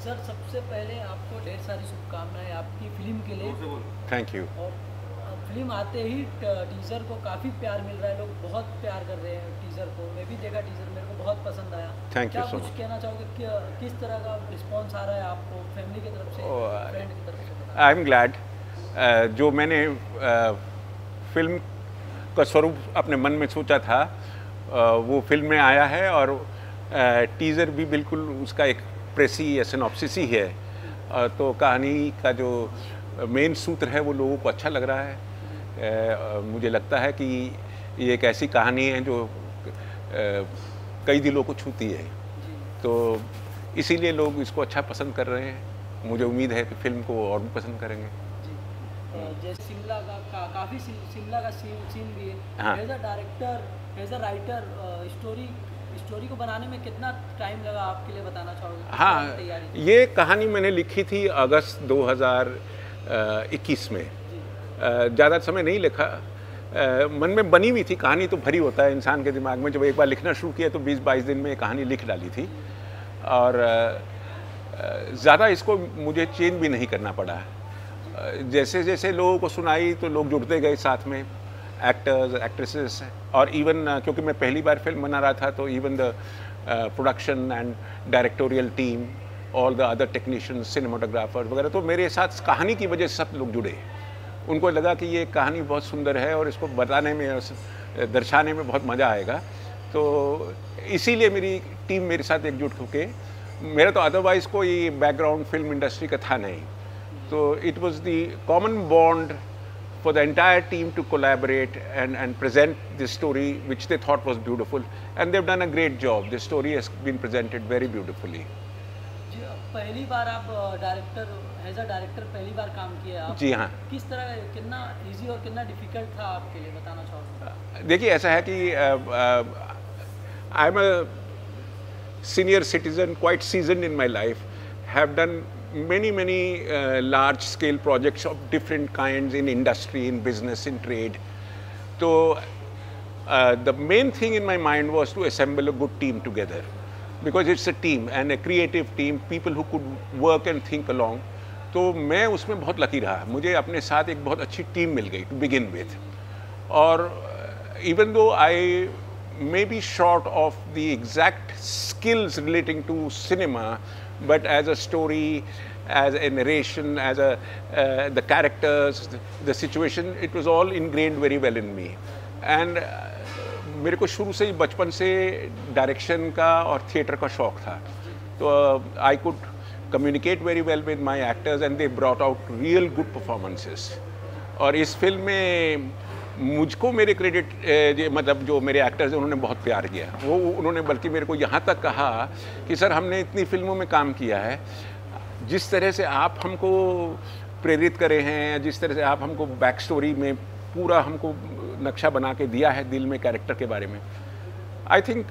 Sir सबसे पहले आपको ढेर सारी शुभकामनाएं आपकी फिल्म के लिए। Thank you. और फिल्म आते ही टीज़र को काफ़ी प्यार मिल रहा है, लोग बहुत प्यार कर रहे हैं टीज़र को। मैं भी देखा टीज़र, मेरे को बहुत पसंद आया। थैंक यू क्या सो कुछ मच। कहना चाहोगे कि किस तरह का रिस्पॉन्स आ रहा है आपको फैमिली की तरफ से, फ्रेंड की तरफ से? I am glad. जो मैंने फिल्म का स्वरूप अपने मन में सोचा था वो फिल्म में आया है, और टीज़र भी बिल्कुल उसका एक प्रेसी या सिनॉप्सिस ही है। तो कहानी का जो मेन सूत्र है वो लोगों को अच्छा लग रहा है। मुझे लगता है कि ये एक ऐसी कहानी है जो कई दिलों को छूती है, तो इसीलिए लोग इसको अच्छा पसंद कर रहे हैं। मुझे उम्मीद है कि फिल्म को और भी पसंद करेंगे। जैसे शिमला का काफ़ी शिमला का सीन भी है। हाँ। As a director, as a writer, story को बनाने में कितना टाइम लगा आपके लिए, बताना चाहोगे? किस तरह की हाँ, तैयारी थी? ये कहानी मैंने लिखी थी अगस्त 2021 में। ज़्यादा समय नहीं लिखा। मन में बनी हुई थी, कहानी तो भरी होता है इंसान के दिमाग में। जब एक बार लिखना शुरू किया तो 20-22 दिन में ये कहानी लिख डाली थी, और ज़्यादा इसको मुझे चेंज भी नहीं करना पड़ा। जैसे जैसे लोगों को सुनाई तो लोग जुड़ते गए साथ में, एक्टर्स, एक्ट्रेसेस, और इवन क्योंकि मैं पहली बार फिल्म बना रहा था तो even the production and directorial team, all the other technicians, cinematographer वगैरह, तो मेरे साथ कहानी की वजह से सब लोग जुड़े। उनको लगा कि ये कहानी बहुत सुंदर है और इसको बताने में और दर्शाने में बहुत मज़ा आएगा, तो इसीलिए मेरी टीम मेरे साथ एकजुट होके, मेरा तो अदरवाइज़ कोई बैकग्राउंड फिल्म इंडस्ट्री का था नहीं, तो it was the common bond for the entire team to collaborate and present this story which they thought was beautiful, and they've done a great job. The story has been presented very beautifully. जी, पहली बार आप director, as a director पहली बार काम किए आप? जी हाँ। किस तरह, कितना इजी और कितना डिफिकल्ट था आपके लिए, बताना चाहोगे? देखिए, ऐसा है कि I am a senior citizen, quite seasoned in my life, have done many large scale projects of different kinds in industry, in business, in trade. So the main thing in my mind was to assemble a good team together, because it's a team and a creative team, people who could work and think along. तो मैं उसमें बहुत lucky रहा, मुझे अपने साथ एक बहुत अच्छी टीम मिल गई to begin with. और even though I may be short of the exact skills relating to cinema, but as a story, as a narration, as a the characters, the situation, it was all ingrained very well in me. And मेरे को शुरू से ही बचपन से direction का और theatre का शौक था, तो I could communicate very well with my actors and they brought out real good performances. और इस फिल्म में मुझको मेरे क्रेडिट, मतलब जो मेरे एक्टर्स हैं उन्होंने बहुत प्यार किया। वो उन्होंने बल्कि मेरे को यहाँ तक कहा कि सर, हमने इतनी फिल्मों में काम किया है, जिस तरह से आप हमको प्रेरित करे हैं, जिस तरह से आप हमको बैक स्टोरी में पूरा हमको नक्शा बना के दिया है दिल में कैरेक्टर के बारे में। I think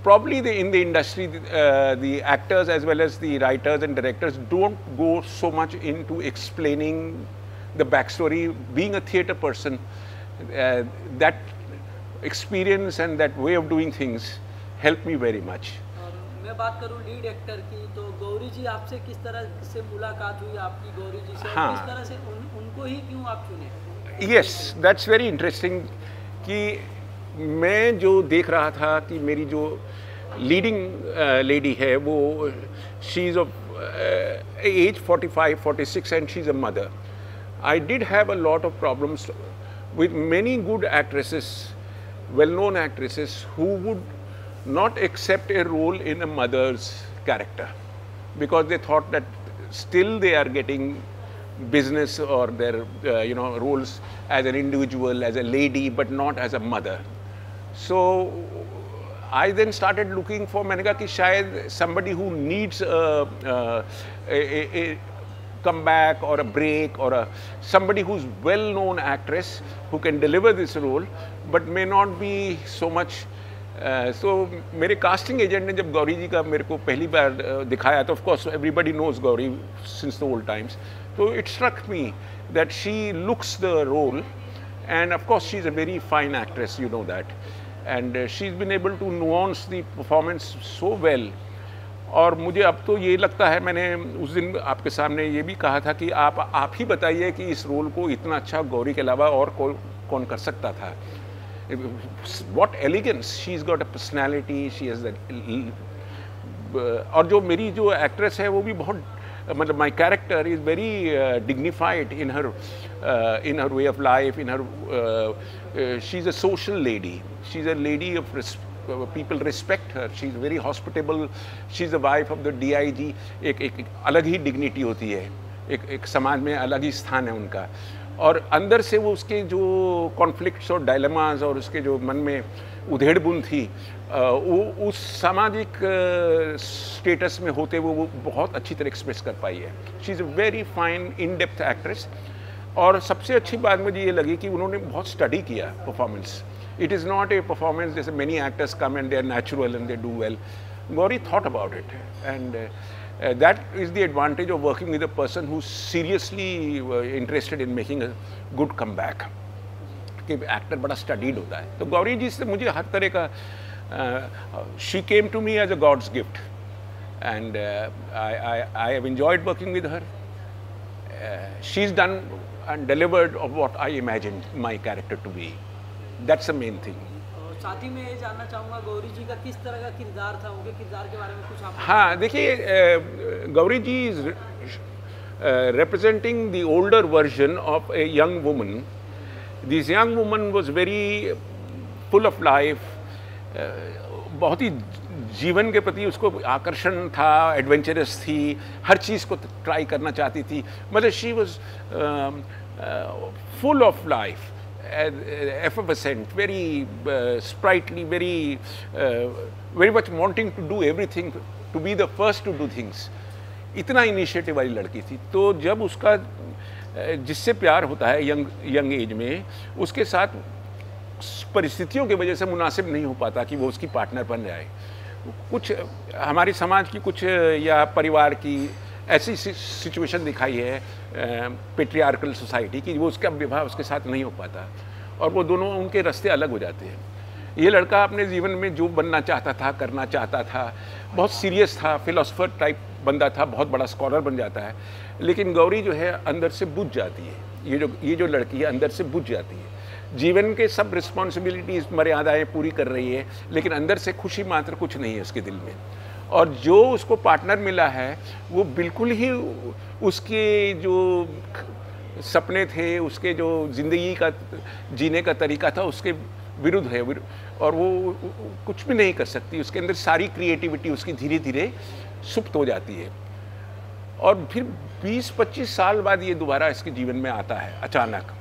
probably in the industry, the actors as well as the writers and directors don't go so much into explaining the backstory. Being a theatre person, that experience and that way of doing things helped me very much. और मैं बात करूं lead actor की, तो गौरी जी, आपसे किस तरह से मुलाकात हुई आपकी गौरी जी से? हाँ। किस तरह से उनको ही क्यों आप चुने? Yes, that's very interesting कि मैं जो देख रहा था कि मेरी जो लीडिंग लेडी है वो she is of age 45-46 and she's a mother. I did have a lot of problems with many good actresses, well-known actresses, who would not accept a role in a mother's character because they thought that still they are getting business or their roles as an individual, as a lady, but not as a mother. So I then started looking for, मैंने कहा कि शायद somebody who needs a comeback or a break or somebody who's well-known actress who can deliver this role but may not be so much. So मेरे casting agent ने जब गौरी जी का मेरे को पहली बार दिखाया, तो of course everybody knows Gauri since the old times. So it struck me that she looks the role, and of course she's a very fine actress, you know that. And she's been able to nuance the performance so well. और मुझे अब तो ये लगता है, मैंने उस दिन आपके सामने ये भी कहा था कि आप ही बताइए कि इस रोल को इतना अच्छा गौरी के अलावा और कौन कर सकता था। What elegance, she's got a personality, she has that और जो मेरी जो एक्ट्रेस है वो भी बहुत, मतलब my character is very dignified in her way of life, in her she is a social lady, she is a lady of people respect her, she is very hospitable, she is the wife of the DIG। एक अलग ही dignity होती है, एक समाज में अलग ही स्थान है उनका। और अंदर से वो उसके जो कॉन्फ्लिक्ट्स और डायलेमास और उसके जो मन में उधेड़बुन थी, वो उस सामाजिक स्टेटस में होते हुए वो बहुत अच्छी तरह एक्सप्रेस कर पाई है। She is a very fine in depth actress. और सबसे अच्छी बात मुझे ये लगी कि उन्होंने बहुत स्टडी किया performance. It is not a performance, जैसे many actors come and they are natural and they do well. Gauri thought about it, and that is the advantage of working with a person who's seriously interested in making a good comeback. कि actor बड़ा studied होता है। तो गौरी जी से मुझे हर तरह का, she came to me as a God's gift, and I have enjoyed working with her. She's done and delivered of what I imagined my character to be. That's the main thing. और साथ ही मैं ये जानना चाहूँगा गौरी जी का किस तरह का किरदार था, उनके किरदार के बारे में कुछ आप। हाँ, देखिए, गौरी जी is representing the older version of a young woman. This young woman was very full of life, बहुत ही जीवन के प्रति उसको आकर्षण था, एडवेंचरस थी, हर चीज़ को ट्राई करना चाहती थी। मतलब she was full of life, effervescent, very sprightly, very much wanting to do everything, to be the first to do things. इतना इनिशिएटिव वाली लड़की थी। तो जब उसका जिससे प्यार होता है यंग एज में, उसके साथ परिस्थितियों की वजह से मुनासिब नहीं हो पाता कि वो उसकी पार्टनर बन जाए। कुछ हमारी समाज की कुछ या परिवार की ऐसी सिचुएशन दिखाई है, पेट्रियार्कल सोसाइटी की, वो उसका विवाह उसके साथ नहीं हो पाता और वो दोनों उनके रास्ते अलग हो जाते हैं। ये लड़का अपने जीवन में जो बनना चाहता था, करना चाहता था, बहुत सीरियस था, फिलोसफर टाइप बंदा था, बहुत बड़ा स्कॉलर बन जाता है। लेकिन गौरी जो है अंदर से बुझ जाती है। ये जो लड़की है अंदर से बुझ जाती है, जीवन के सब रिस्पॉन्सिबिलिटीज, मर्यादाएं पूरी कर रही है, लेकिन अंदर से खुशी मात्र कुछ नहीं है उसके दिल में। और जो उसको पार्टनर मिला है वो बिल्कुल ही उसके जो सपने थे, उसके जो ज़िंदगी का जीने का तरीका था, उसके विरुद्ध है, और वो कुछ भी नहीं कर सकती। उसके अंदर सारी क्रिएटिविटी उसकी धीरे धीरे सुप्त हो जाती है। और फिर 20-25 साल बाद ये दोबारा इसके जीवन में आता है अचानक।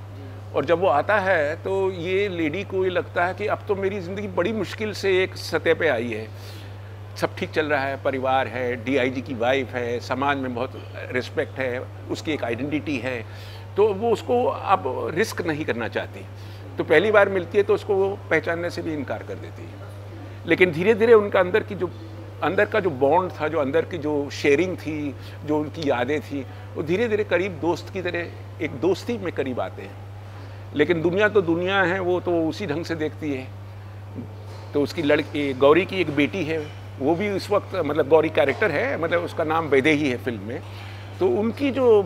और जब वो आता है तो ये लेडी को ये लगता है कि अब तो मेरी ज़िंदगी बड़ी मुश्किल से एक सतह पे आई है। सब ठीक चल रहा है, परिवार है, DIG की वाइफ है, समाज में बहुत रिस्पेक्ट है, उसकी एक आइडेंटिटी है, तो वो उसको अब रिस्क नहीं करना चाहती। तो पहली बार मिलती है तो उसको वो पहचानने से भी इनकार कर देती है। लेकिन धीरे धीरे उनका अंदर का जो बॉन्ड था, जो अंदर की जो शेयरिंग थी, जो उनकी यादें थी, वो धीरे धीरे करीब दोस्त की तरह एक दोस्ती में करीब आते हैं। लेकिन दुनिया तो दुनिया है, वो तो उसी ढंग से देखती है। तो उसकी लड़की गौरी की एक बेटी है, वो भी इस वक्त, मतलब गौरी कैरेक्टर है, मतलब उसका नाम वैदेही है फिल्म में। तो उनकी जो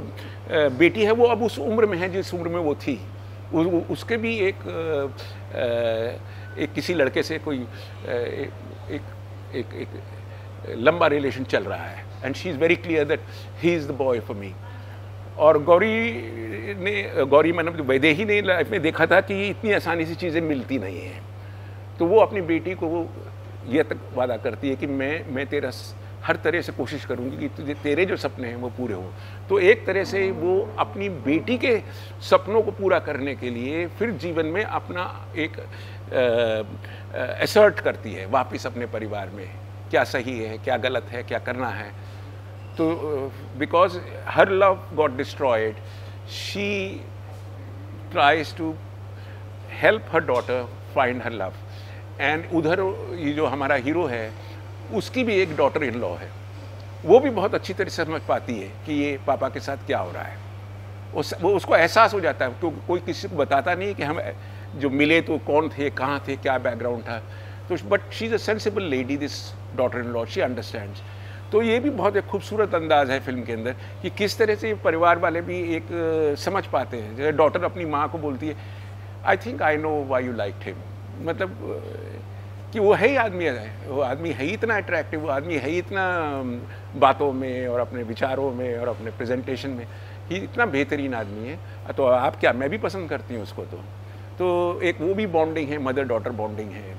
बेटी है वो अब उस उम्र में है जिस उम्र में वो थी। उसके भी एक किसी लड़के से कोई एक लंबा रिलेशन चल रहा है, and she is very clear that he is the boy for me. और गौरी मतलब वैदेही ने लाइफ में देखा था कि इतनी आसानी से चीज़ें मिलती नहीं हैं। तो वो अपनी बेटी को वो ये तक वादा करती है कि मैं तेरा हर तरह से कोशिश करूंगी कि तेरे जो सपने हैं वो पूरे हों। तो एक तरह से वो अपनी बेटी के सपनों को पूरा करने के लिए फिर जीवन में अपना एक असर्ट करती है वापस अपने परिवार में, क्या सही है, क्या गलत है, क्या करना है। तो because her love got destroyed, she tries to help her daughter find her love. And उधर ये जो हमारा हीरो है उसकी भी एक डॉटर इन लॉ है, वो भी बहुत अच्छी तरह से समझ पाती है कि ये पापा के साथ क्या हो रहा है। वो उसको एहसास हो जाता है, तो कोई किसी को बताता नहीं कि हम जो मिले तो कौन थे, कहाँ थे, क्या बैकग्राउंड था। तो but she is a sensible lady, this daughter in law, she understands. तो ये भी बहुत एक खूबसूरत अंदाज है फिल्म के अंदर कि किस तरह से परिवार वाले भी एक समझ पाते हैं। जैसे डॉटर अपनी माँ को बोलती है, I think I know why you liked him, मतलब कि वो है ही आदमी है, वो आदमी है ही इतना अट्रैक्टिव, वो आदमी है ही इतना बातों में और अपने विचारों में और अपने प्रेजेंटेशन में ही इतना बेहतरीन आदमी है, तो आप क्या, मैं भी पसंद करती हूँ उसको। तो एक वो भी बॉन्डिंग है, मदर डॉटर बॉन्डिंग है।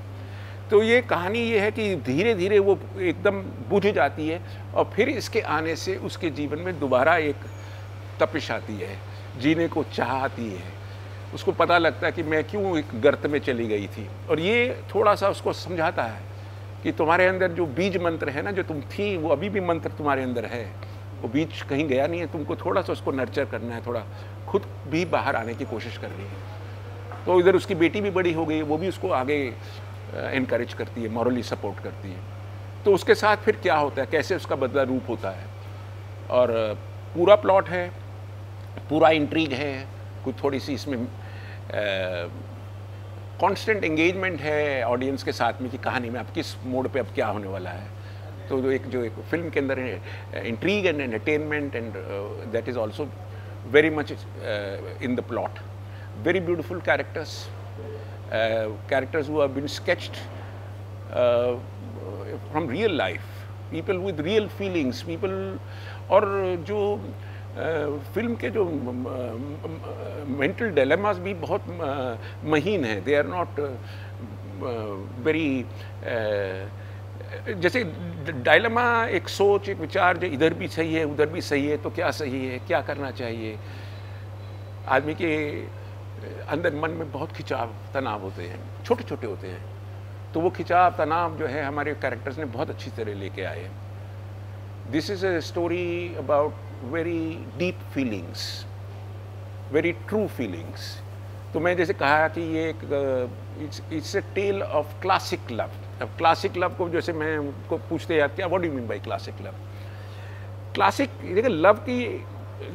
तो ये कहानी ये है कि धीरे धीरे वो एकदम बुझ जाती है और फिर इसके आने से उसके जीवन में दोबारा एक तपिश आती है, जीने को चाह आती है। उसको पता लगता है कि मैं क्यों एक गर्त में चली गई थी, और ये थोड़ा सा उसको समझाता है कि तुम्हारे अंदर जो बीज मंत्र है ना, जो तुम थी, वो अभी भी मंत्र तुम्हारे अंदर है, वो बीज कहीं गया नहीं है। तुमको थोड़ा सा उसको नर्चर करना है, थोड़ा खुद भी बाहर आने की कोशिश करनी है। तो इधर उसकी बेटी भी बड़ी हो गई, वो भी उसको आगे इनकरेज करती है, मॉरली सपोर्ट करती है। तो उसके साथ फिर क्या होता है, कैसे उसका बदला रूप होता है, और पूरा प्लॉट है, पूरा इंट्रीग है, कुछ थोड़ी सी इसमें कांस्टेंट एंगेजमेंट है ऑडियंस के साथ में कि कहानी में अब किस मोड पे अब क्या होने वाला है। तो जो एक फिल्म के अंदर intrigue and entertainment and that is also very much in the plot. Very beautiful characters, characters who have been sketched from real life, people with real feelings, people, और जो फिल्म के जो मेंटल डिलेमास भी बहुत महीन हैं, they are not very, जैसे dilemma एक सोच, एक विचार जो इधर भी सही है उधर भी सही है, तो क्या सही है, क्या करना चाहिए। आदमी के अंदर मन में बहुत खिंचाव तनाव होते हैं, छोटे छोटे होते हैं, तो वो खिंचाव तनाव जो है हमारे कैरेक्टर्स ने बहुत अच्छी तरह लेके आए। This is a story about very deep feelings, very true feelings. तो मैं जैसे कहा कि ये एक it's a tale of classic love. अब क्लासिक लव को जैसे मैं को पूछते हैं क्या, what do you mean by classic love. Classic देखिए, लव की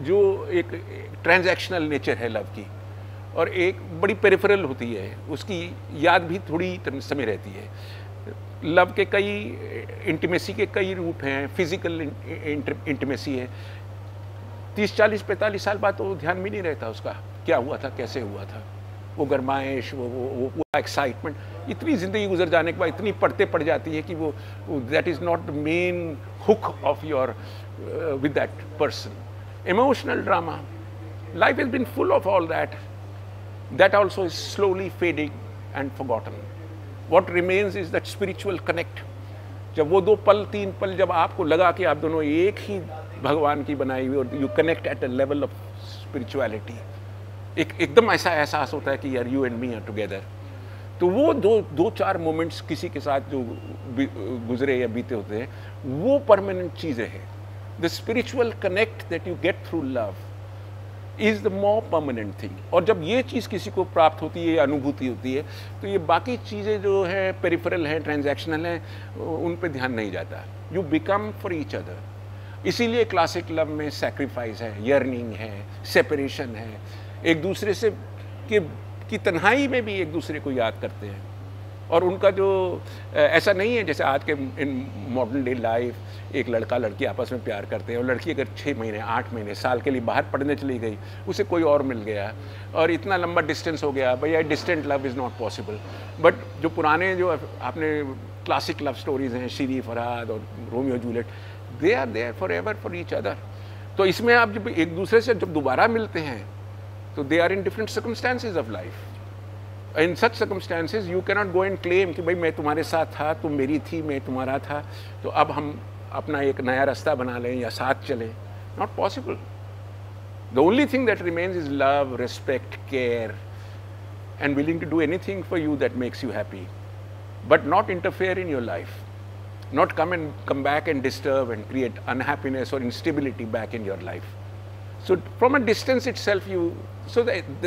जो एक ट्रांजैक्शनल नेचर है लव की, और एक बड़ी पेरिफेरल होती है, उसकी याद भी थोड़ी समय रहती है। लव के कई, इंटीमेसी के कई रूप हैं, फिजिकल इंटीमेसी है, 30, 40, 45 साल बाद तो ध्यान भी नहीं रहता उसका क्या हुआ था, कैसे हुआ था। वो गरमाइश, वो एक्साइटमेंट, इतनी ज़िंदगी गुजर जाने के बाद इतनी पड़ते पड़ जाती है कि वो that is not the main hook of your with that person. Emotional drama, life has been full of all that. That also is slowly fading and forgotten. What remains is that spiritual connect. जब वो 2 पल 3 पल जब आपको लगा कि आप दोनों एक ही भगवान की बनाई हुई, और you connect at a level of spirituality, एकदम ऐसा एहसास होता है कि यार you and me are together. तो वो 2-4 मोमेंट्स किसी के साथ जो गुजरे या बीते होते हैं, वो परमानेंट चीज़ें हैं। The spiritual connect that you get through love is the more permanent thing. और जब ये चीज़ किसी को प्राप्त होती है, अनुभूति होती है, तो ये बाकी चीज़ें जो है पेरिफेरल हैं, ट्रांजैक्शनल हैं, उन पे ध्यान नहीं जाता। You become for each other. इसीलिए क्लासिक लव में सैक्रिफाइस है, यर्निंग है, सेपरेशन है, एक दूसरे से की तन्हाई में भी एक दूसरे को याद करते हैं। और उनका जो ऐसा नहीं है जैसे आज के इन मॉडर्न डे लाइफ एक लड़का लड़की आपस में प्यार करते हैं, और लड़की अगर 6 महीने 8 महीने साल के लिए बाहर पढ़ने चली गई, उसे कोई और मिल गया और इतना लंबा डिस्टेंस हो गया, भैया distant love is not possible. But जो पुराने जो आपने क्लासिक लव स्टोरीज़ हैं, श्री फरहाद और Romeo Juliet, they are there forever for each other. तो इसमें आप जब एक दूसरे से जब दोबारा मिलते हैं तो they are in different circumstances of life. In such circumstances you cannot go and claim कि भाई मैं तुम्हारे साथ था, तुम मेरी थी, मैं तुम्हारा था, तो अब हम अपना एक नया रास्ता बना लें या साथ चलें। Not possible. The only thing that remains is love, respect, care and willing to do anything for you that makes you happy, but not interfere in your life, not come back and disturb and create unhappiness or instability back in your life. So from a distance itself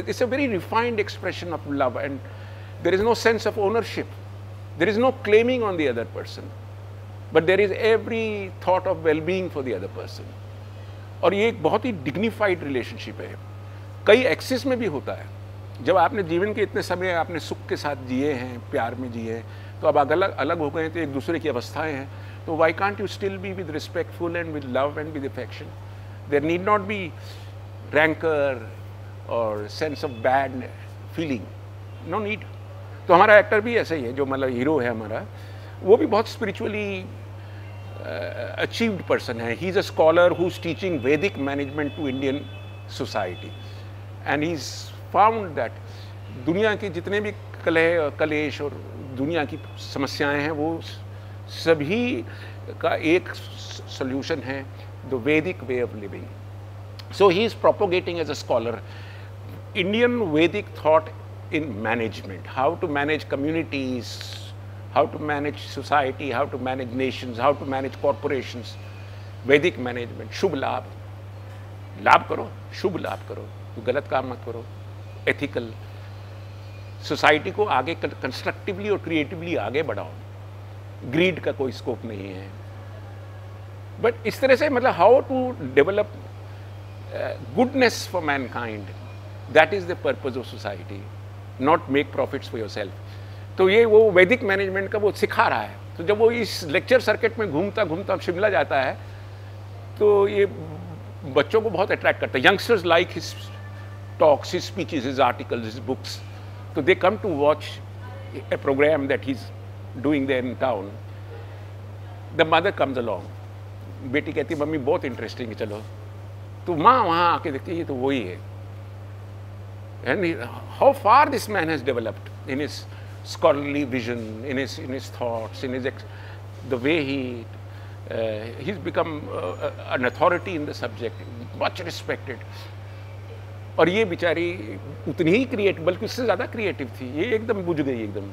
it's a very refined expression of love, and there is no sense of ownership, there is no claiming on the other person, but there is every thought of well-being for the other person. और ये एक बहुत ही dignified relationship है। कई axis में भी होता है। जब आपने जीवन के इतने समय आपने सुख के साथ जिए हैं, प्यार में जिए हैं, तो अब अलग अलग हो गए हैं, तो एक दूसरे की अवस्थाएं हैं, तो why can't you still be with respectful and with love and with affection? There need not be rancor or sense of bad feeling, no need. तो हमारा एक्टर भी ऐसा ही है, जो मतलब हीरो है हमारा, वो भी बहुत स्पिरिचुअली अचीव्ड पर्सन है. He is a scholar who is teaching Vedic management to Indian society, and he is found that दुनिया के जितने भी कलेश और दुनिया की समस्याएं हैं, वो सभी का एक सोल्यूशन है, the Vedic way of living. So he is propagating as a scholar Indian Vedic thought in management, how to manage communities, how to manage society, how to manage nations, how to manage corporations. Vedic management, शुभ लाभ, लाभ करो, शुभ लाभ करो, तो गलत काम मत करो, एथिकल, सोसाइटी को आगे कंस्ट्रक्टिवली और क्रिएटिवली आगे बढ़ाओ, ग्रीड का कोई स्कोप नहीं है. बट इस तरह से मतलब how to develop goodness for mankind, that is the purpose of society, not make profits for yourself. तो ये वो वैदिक मैनेजमेंट का वो सिखा रहा है. तो जब वो इस लेक्चर सर्किट में घूमता घूमता शिमला जाता है, तो ये बच्चों को बहुत अट्रैक्ट करता है. Youngsters like his talks, his speeches, his articles, his books. तो they come to watch a program that he's doing there in town. The mother comes along. बेटी कहती मम्मी बहुत इंटरेस्टिंग है, चलो. तो माँ वहाँ आके देखती है, ये तो वही है. And how far this man has developed in his scholarly vision, in his thoughts, in his the way he's become an authority in the subject, much respected. और ये बेचारी उतनी ही क्रिएटिव, बल्कि उससे ज़्यादा क्रिएटिव थी. ये एकदम बुझ गई एकदम.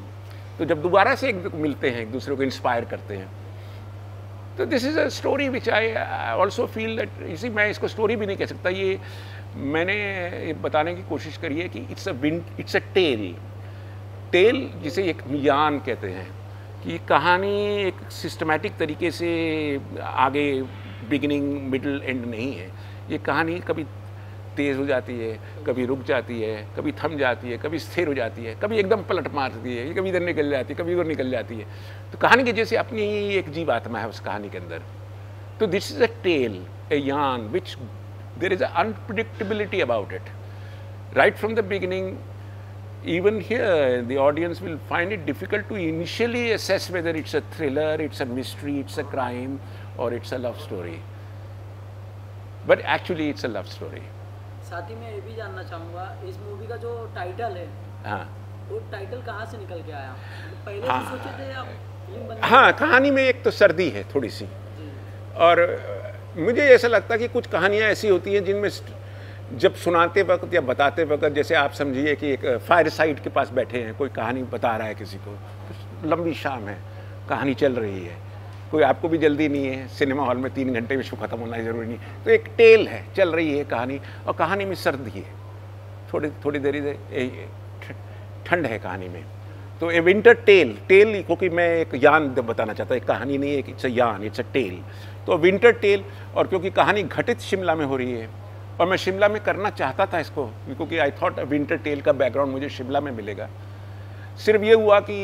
तो जब दोबारा से एक मिलते हैं, एक दूसरे को इंस्पायर करते हैं, तो this is a story which I also feel that, इसी मैं इसको स्टोरी भी नहीं कह सकता, ये मैंने ये बताने की कोशिश करी है कि इट्स अ टेल जिसे एक यान कहते हैं, कि कहानी एक सिस्टमैटिक तरीके से आगे बिगिनिंग मिडल एंड नहीं है. ये कहानी कभी तेज़ हो जाती है, कभी रुक जाती है, कभी थम जाती है, कभी स्थिर हो जाती है, कभी एकदम पलट मारती है, कभी इधर निकल जाती है, कभी उधर निकल जाती है. तो कहानी की जैसे अपनी एक जीव आत्मा है उस कहानी के अंदर. तो दिस इज़ अ टेल, ए यान विच there is an unpredictability about it. Right from the beginning, even here, the audience will find it difficult to initially assess whether it's a thriller, it's a mystery, it's a crime, or it's a love story. But actually, it's a love story. साथ ही मैं ये भी जानना चाहूँगा, इस movie का जो title है, हाँ, वो टाइटल कहाँ से निकल के आया? पहले से सोचे थे या फिल्म बनने? हाँ, कहानी में एक तो सर्दी है थोड़ी सी, और मुझे ऐसा लगता है कि कुछ कहानियाँ ऐसी होती हैं जिनमें जब सुनाते वक्त या बताते वक्त, जैसे आप समझिए कि एक फायर साइड के पास बैठे हैं, कोई कहानी बता रहा है किसी को, लंबी शाम है, कहानी चल रही है, कोई आपको भी जल्दी नहीं है, सिनेमा हॉल में 3 घंटे में शो ख़त्म होना ज़रूरी नहीं, तो एक टेल है, चल रही है कहानी, और कहानी में सर्दी है, थोड़ी देरी से ठंड है कहानी में. तो ए विंटर टेल, क्योंकि मैं एक यान बताना चाहता हूँ, एक कहानी नहीं है, इट्स अ यान, इट्स अ टेल. तो विंटर टेल, और क्योंकि कहानी घटित शिमला में हो रही है, और मैं शिमला में करना चाहता था इसको, क्योंकि आई थॉट विंटर टेल का बैकग्राउंड मुझे शिमला में मिलेगा. सिर्फ ये हुआ कि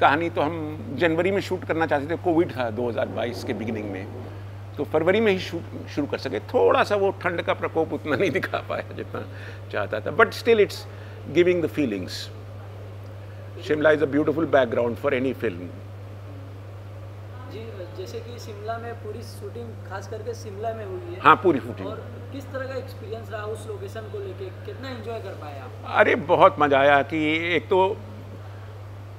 कहानी तो हम जनवरी में शूट करना चाहते थे, कोविड था 2022 के बिगिनिंग में, तो फरवरी में ही शुरू कर सके. थोड़ा सा वो ठंड का प्रकोप उतना नहीं दिखा पाया जितना चाहता था, but still it's giving the feelings. Shimla is a beautiful background for any film. जी, जैसे कि शिमला में पूरी शूटिंग खास करके शिमला में हुई है. हाँ, पूरी शूटिंग. और किस तरह का एक्सपीरियंस रहा उस लोकेशन को लेके, कितना एंजॉय कर पाए आप? अरे बहुत मज़ा आया. कि एक तो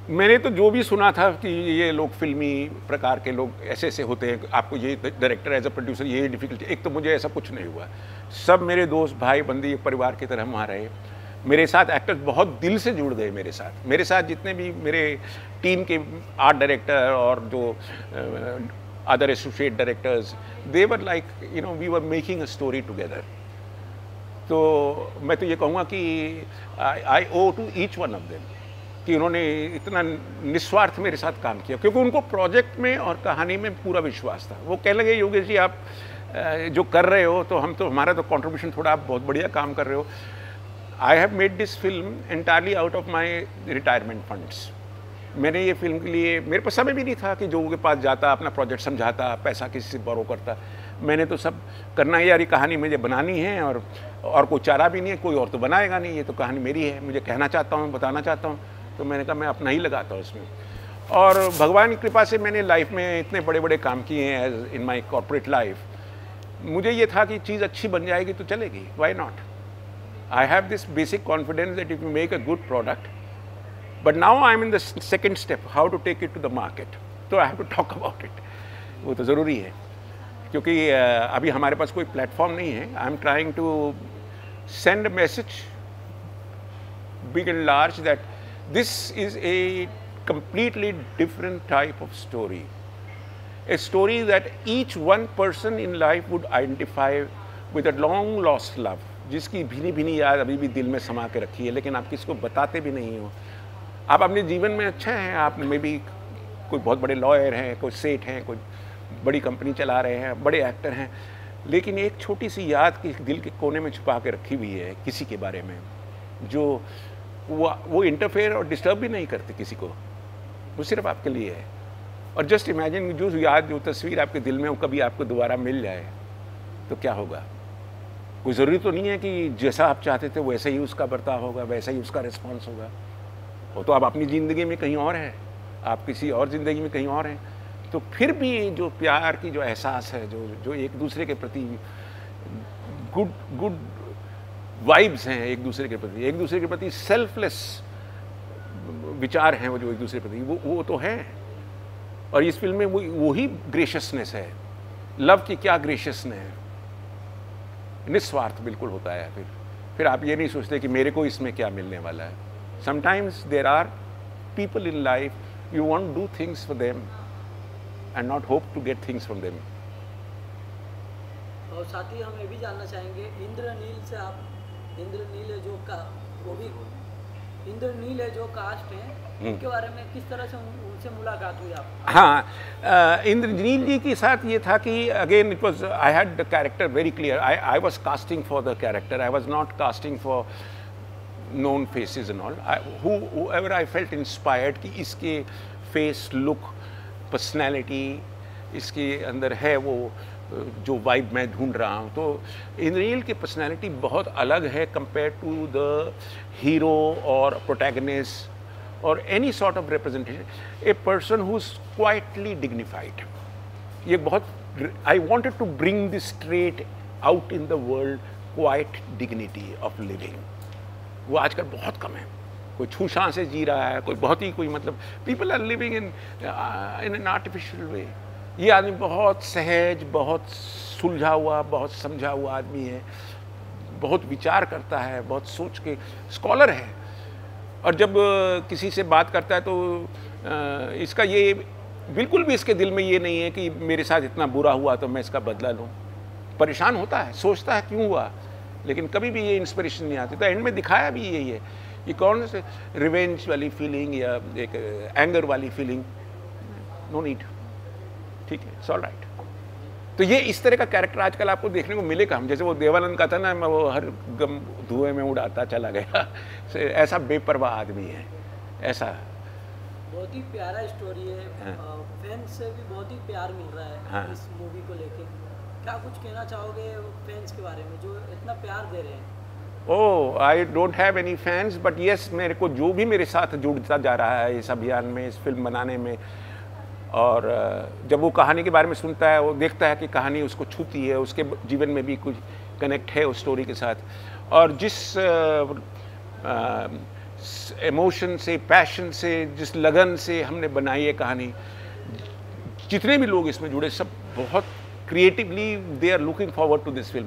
मैंने तो जो भी सुना था कि ये लोग फिल्मी प्रकार के लोग ऐसे ऐसे होते हैं, आपको ये डायरेक्टर एज अ प्रोड्यूसर ये डिफ़िकल्टी, एक तो मुझे ऐसा कुछ नहीं हुआ. सब मेरे दोस्त भाई बंदी एक परिवार की तरह वहाँ रहे. मेरे साथ एक्टर्स बहुत दिल से जुड़ गए मेरे साथ जितने भी मेरे टीम के आर्ट डायरेक्टर और जो other associate directors, they were like you know we were making a story together. तो मैं तो ये कहूँगा कि I owe to each one of them कि उन्होंने इतना निस्वार्थ मेरे साथ काम किया, क्योंकि उनको प्रोजेक्ट में और कहानी में पूरा विश्वास था. वो कहने लगे योगेश जी आप जो कर रहे हो, तो हम तो हमारा तो कंट्रीब्यूशन थोड़ा, आप बहुत बढ़िया काम कर रहे हो. I have made this film entirely out of my retirement funds. मैंने ये फिल्म के लिए, मेरे पास समय भी नहीं था कि जो के पास जाता, अपना प्रोजेक्ट समझाता, पैसा किसी से बोरो करता। मैंने तो सब करना है यार, ये कहानी मुझे बनानी है और कोई चारा भी नहीं है, कोई और तो बनाएगा नहीं, ये तो कहानी मेरी है, मुझे कहना चाहता हूँ, बताना चाहता हूँ। तो मैंने कहा मैं अपना ही लगाता हूँ इसमें। और भगवान की कृपा से मैंने लाइफ में इतने बड़े बड़े काम किए हैं as in my corporate life. मुझे ये था कि चीज़ अच्छी बन जाएगी तो चलेगी, why not. I have this basic confidence that if you make a good product, but now I am in the second step, how to take it to the market. तो I have to talk about it, वो तो ज़रूरी है, क्योंकि अभी हमारे पास कोई platform नहीं है। I am trying to send a message big and large that this is a completely different type of story, a story that each one person in life would identify with a long lost love, जिसकी भीनी भीनी याद अभी भी दिल में समा के रखी है, लेकिन आप किसी को बताते भी नहीं हो। आप अपने जीवन में अच्छे हैं, आप में भी कोई बहुत बड़े लॉयर हैं, कोई सेठ हैं, कोई बड़ी कंपनी चला रहे हैं, बड़े एक्टर हैं, लेकिन एक छोटी सी याद की दिल के कोने में छुपा के रखी हुई है किसी के बारे में, जो वो इंटरफेयर और डिस्टर्ब भी नहीं करते किसी को, वो सिर्फ आपके लिए है। और जस्ट इमेजिन जो याद, जो तस्वीर आपके दिल में वो कभी आपको दोबारा मिल जाए तो क्या होगा। कोई ज़रूरी तो नहीं है कि जैसा आप चाहते थे वैसा ही उसका बर्ताव होगा, वैसा ही उसका रिस्पॉन्स होगा। वो तो आप अपनी ज़िंदगी में कहीं और हैं, आप किसी और ज़िंदगी में कहीं और हैं। तो फिर भी जो प्यार की जो एहसास है, जो एक दूसरे के प्रति गुड वाइब्स हैं, एक दूसरे के प्रति सेल्फलेस विचार हैं, वो जो एक दूसरे के प्रति वो तो हैं। और इस फिल्म में वही ग्रेशियसनेस है। लव की क्या ग्रेशियसनेस है, निस्वार्थ बिल्कुल होता है। फिर आप ये नहीं सोचते कि मेरे को इसमें क्या मिलने वाला है। Sometimes there are people in life, you want do things for them and not hope to get things from them. और साथ ही हम ये भी जानना चाहेंगे, इंद्रनील से आप, इंद्रनील जो कास्ट है, उनके बारे में किस तरह से उनसे मुलाकात हुई आप? हाँ, इंद्रनील जी के साथ ये था कि again it was, I had the character very clear. I was casting for the character, I was not casting for known faces and all. Whoever I felt inspired कि इसके फेस, लुक, पर्सनैलिटी, इसके अंदर है वो जो vibe मैं ढूंढ रहा हूँ। तो इंद्रनील की पर्सनैलिटी बहुत अलग है कंपेयर टू द हीरो और प्रोटैगनिस्ट और any sort of representation. A person who is quietly dignified. ये बहुत, I wanted to bring this trait out in the world, quiet dignity of living. वो आजकल बहुत कम है। कोई छूछां से जी रहा है, कोई बहुत ही, कोई मतलब people are living in an artificial way. ये आदमी बहुत सहज, बहुत सुलझा हुआ, बहुत समझा हुआ आदमी है, बहुत विचार करता है, बहुत सोच के, स्कॉलर है। और जब किसी से बात करता है तो इसका ये बिल्कुल भी इसके दिल में ये नहीं है कि मेरे साथ इतना बुरा हुआ तो मैं इसका बदला लूँ। परेशान होता है, सोचता है क्यों हुआ, लेकिन कभी भी ये इंस्पिरेशन नहीं आती। तो एंड में दिखाया भी यही है, ये कौन से रिवेंज वाली फीलिंग या एक एंगर वाली फीलिंग, नो नीड, ठीक है, इट्स ऑल राइट। तो ये इस तरह का कैरेक्टर आजकल आपको देखने को मिलेगा। हम जैसे वो देवानंद का था ना, मैं वो हर गम धुएं में उड़ाता चला गया, ऐसा बेपरवाह आदमी है, ऐसा। बहुत ही प्यारा स्टोरी है। हाँ। फैंस से भी बहुत ही प्यार मिल रहा है। हाँ। इस मूवी को लेके क्या कुछ कहना चाहोगे फैंस के बारे में जो इतना प्यार दे रहे हैं? Oh, I don't have any fans, but yes, मेरे को जो भी मेरे साथ जुड़ता जा रहा है इस अभियान में, इस फिल्म बनाने में, और जब वो कहानी के बारे में सुनता है, वो देखता है कि कहानी उसको छूती है, उसके जीवन में भी कुछ कनेक्ट है उस स्टोरी के साथ, और जिस इमोशन से, पैशन से, जिस लगन से हमने बनाई है कहानी, जितने भी लोग इसमें जुड़े सब बहुत creatively they are looking forward to this film.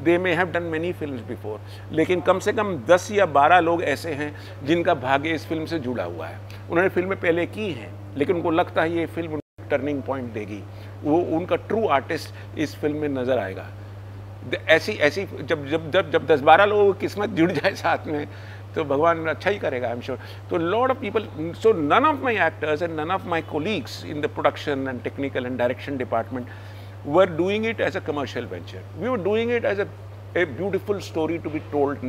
They may have done many films before, लेकिन कम से कम 10 या 12 लोग ऐसे हैं जिनका भाग्य इस फिल्म से जुड़ा हुआ है। उन्होंने फिल्में पहले की हैं, लेकिन उनको लगता है ये फिल्म टर्निंग पॉइंट देगी, वो उनका ट्रू आर्टिस्ट इस फिल्म में नजर आएगा। ऐसी जब 10-12 लोगों की किस्मत जुड़ जाए साथ में, तो भगवान अच्छा ही करेगा, आई एम श्योर। तो lot of people, so none of my actors and none of my colleagues in the production and technical and direction department were doing it as a commercial venture. We were doing it as a beautiful story to be told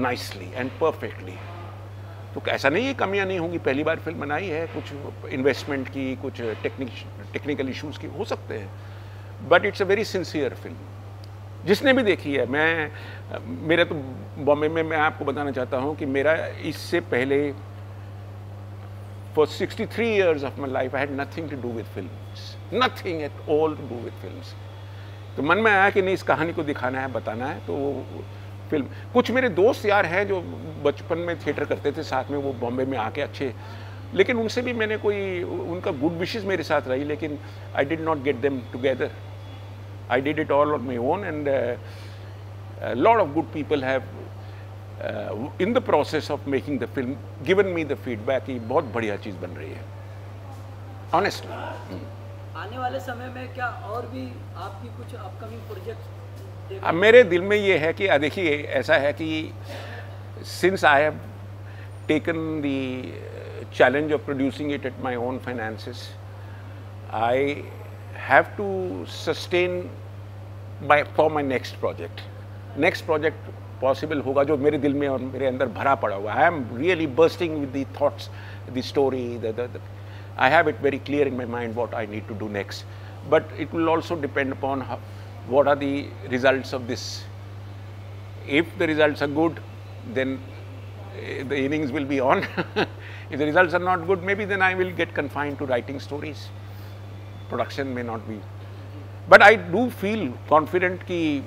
nicely and perfectly. तो ऐसा नहीं है कमियां नहीं होंगी, पहली बार film बनाई है, कुछ इन्वेस्टमेंट की, कुछ टेक्निकल इश्यूज की हो सकते हैं, but it's a very sincere film. जिसने भी देखी है, मेरे तो बॉम्बे में, मैं आपको बताना चाहता हूँ कि मेरा इससे पहले for 63 years of my life I had nothing to do with films, nothing at all to do with films। तो मन में आया कि नहीं, इस कहानी को दिखाना है, बताना है, तो वो फिल्म। कुछ मेरे दोस्त यार हैं जो बचपन में थिएटर करते थे साथ में, वो बॉम्बे में आके अच्छे, लेकिन उनसे भी मैंने कोई, उनका गुड विशेस मेरे साथ रही, लेकिन I did not get them together. I did it all on my own, and lot of good people have in the process of making the film given me the feedback कि बहुत बढ़िया चीज़ बन रही है, honestly। आने वाले समय में क्या और भी आपकी कुछ अपकमिंग प्रोजेक्ट? मेरे दिल में ये है कि देखिए, ऐसा है कि since I have taken the challenge of producing it at my own finances, I have to sustain for my next project possible होगा जो मेरे दिल में और मेरे अंदर भरा पड़ा हुआ है। I am really bursting with the thoughts, the story, I have it very clear in my mind what I need to do next, but it will also depend upon what are the results of this. If the results are good then the innings will be on, if the results are not good maybe then I will get confined to writing stories, production में not B, but I do feel confident कि,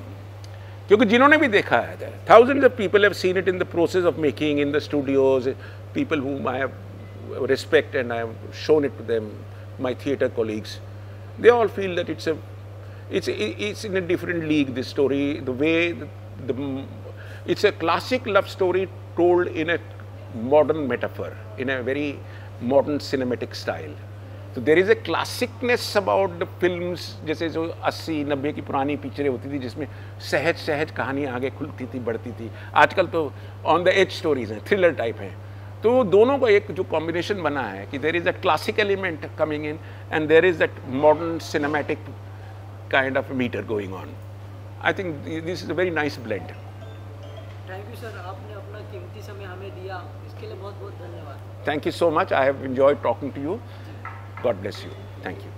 क्योंकि जिन्होंने भी देखा है, thousands of people have seen it in the process of making in the studios, people whom I have respect and I have shown it to them, my theatre colleagues, they all feel that it's in a different league, this story, the way it's a classic love story told in a modern metaphor, in a very modern cinematic style। तो there is a classicness about the films, जैसे जो 80-90 की पुरानी पिक्चरें होती थी जिसमें सहज सहज कहानी आगे खुलती थी, बढ़ती थी। आजकल तो ऑन द एज स्टोरीज हैं, थ्रिलर टाइप हैं। तो दोनों का एक जो कॉम्बिनेशन बना है कि there is a classic element coming in and there is that modern cinematic kind of meter going on. I think this is a very nice blend. Thank you sir, आपने अपना कीमती समय हमें दिया, इसके लिए बहुत बहुत धन्यवाद। Thank you so much, I have enjoyed talking to you. God bless you. Thank you.